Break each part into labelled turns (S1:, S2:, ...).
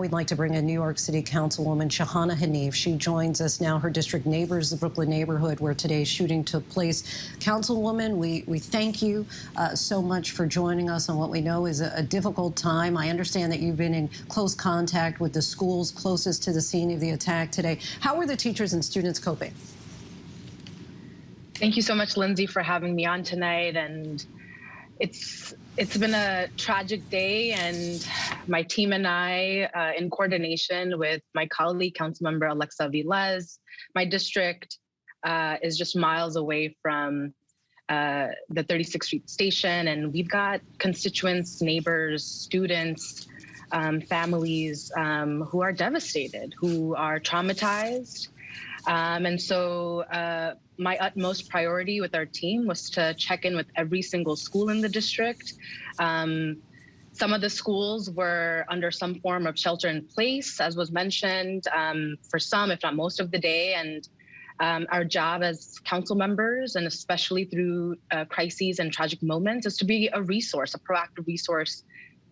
S1: We'd like to bring in New York City Councilwoman Shahana Hanif. She joins us now. Her district neighbors, the Brooklyn neighborhood where today's shooting took place. Councilwoman, we thank you so much for joining us on what we know is a difficult time. I understand that you've been in close contact with the schools closest to the scene of the attack today. How are the teachers and students coping?
S2: Thank you so much, Linsey, for having me on tonight. And it's been a tragic day, and my team and I, in coordination with my colleague, councilmember Alexa Velez, my district is just miles away from the 36th Street station, and we've got constituents, neighbors, students, families who are devastated, who are traumatized. And so my utmost priority with our team was to check in with every single school in the district. Some of the schools were under some form of shelter in place, as was mentioned, for some, if not most of the day. And our job as council members, and especially through crises and tragic moments, is to be a resource, a proactive resource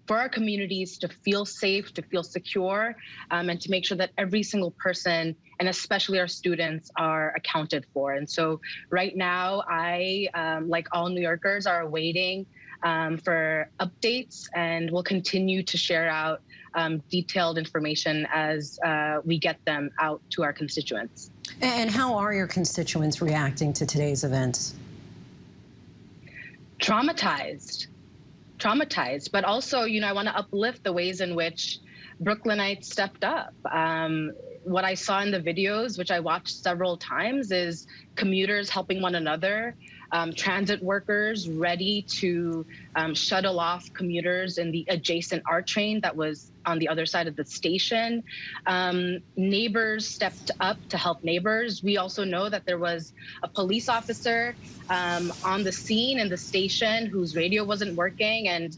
S2: for our communities to feel safe, to feel secure, and to make sure that every single person, and especially our students, are accounted for. And so right now, I, like all New Yorkers, are waiting for updates, and we'll continue to share out detailed information as we get them out to our constituents.
S1: And how are your constituents reacting to today's events?
S2: Traumatized, but also, I want to uplift the ways in which Brooklynites stepped up. What I saw in the videos, which I watched several times, is commuters helping one another, transit workers ready to shuttle off commuters in the adjacent R train that was on the other side of the station. Neighbors stepped up to help neighbors. We also know that there was a police officer on the scene in the station whose radio wasn't working, and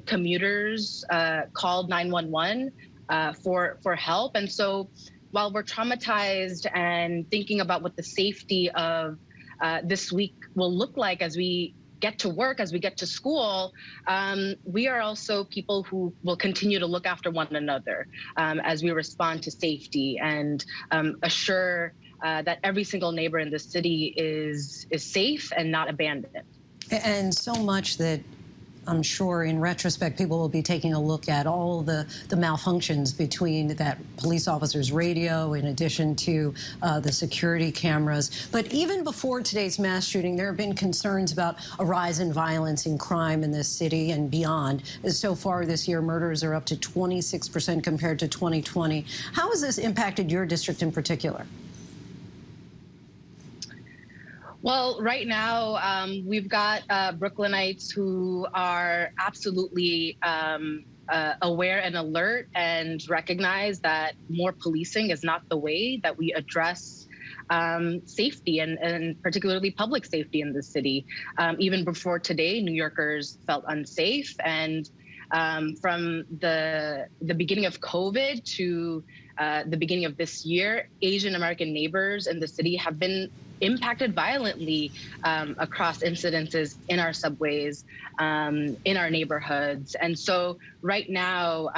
S2: commuters called 911 for help. And so while we're traumatized and thinking about what the safety of this week will look like as we get to work, as we get to school, we are also people who will continue to look after one another as we respond to safety and assure that every single neighbor in the city is safe and not abandoned.
S1: And so much that I'm sure in retrospect, people will be taking a look at all the malfunctions between that police officer's radio in addition to the security cameras. But even before today's mass shooting, there have been concerns about a rise in violence and crime in this city and beyond. So far this year, murders are up to 26% compared to 2020. How has this impacted your district in particular?
S2: Well, right now, we've got Brooklynites who are absolutely aware and alert and recognize that more policing is not the way that we address safety and particularly public safety in the city. Even before today, New Yorkers felt unsafe. And from the beginning of COVID to the beginning of this year, Asian American neighbors in the city have been impacted violently across incidences in our subways, in our neighborhoods. And so right now,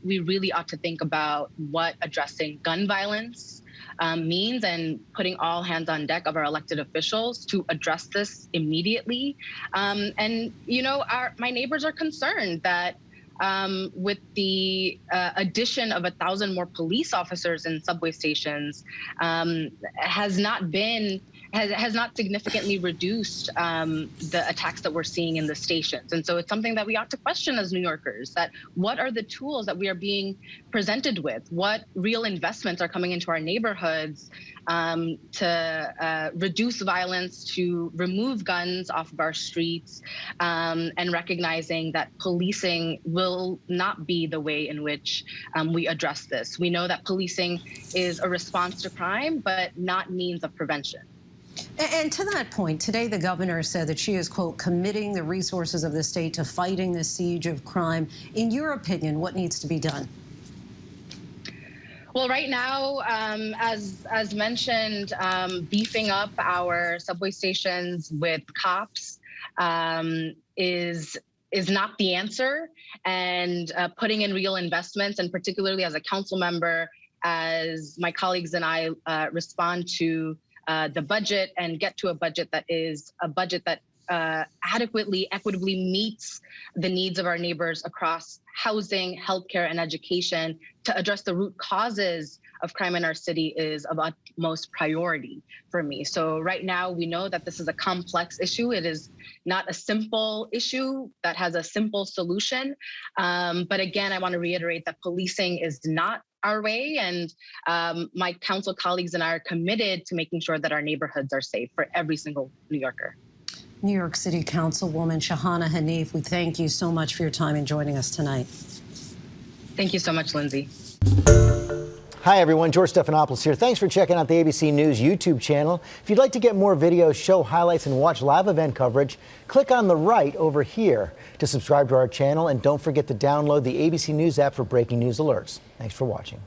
S2: we really ought to think about what addressing gun violence means, and putting all hands on deck of our elected officials to address this immediately. And, my neighbors are concerned that with the addition of 1,000 more police officers in subway stations, has not significantly reduced the attacks that we're seeing in the stations. And so it's something that we ought to question as New Yorkers, that what are the tools that we are being presented with? What real investments are coming into our neighborhoods to reduce violence, to remove guns off of our streets, and recognizing that policing will not be the way in which we address this. We know that policing is a response to crime, but not means of prevention.
S1: And to that point, today the governor said that she is, quote, committing the resources of the state to fighting the siege of crime. In your opinion, what needs to be done?
S2: Well, right now, as mentioned, beefing up our subway stations with cops is is not the answer, and putting in real investments, and particularly as a council member, as my colleagues and I respond to the budget and get to a budget that is a budget that adequately, equitably meets the needs of our neighbors across housing, healthcare, and education to address the root causes of crime in our city is of utmost priority for me. So right now, we know that this is a complex issue. It is not a simple issue that has a simple solution. But again, I want to reiterate that policing is not our way, and my council colleagues and I are committed to making sure that our neighborhoods are safe for every single New Yorker.
S1: New York City Councilwoman Shahana Hanif, we thank you so much for your time in joining us tonight.
S2: Thank you so much, Linsey.
S3: Hi, everyone. George Stephanopoulos here. Thanks for checking out the ABC News YouTube channel. If you'd like to get more videos, show highlights, and watch live event coverage, click on the right over here to subscribe to our channel. And don't forget to download the ABC News app for breaking news alerts. Thanks for watching.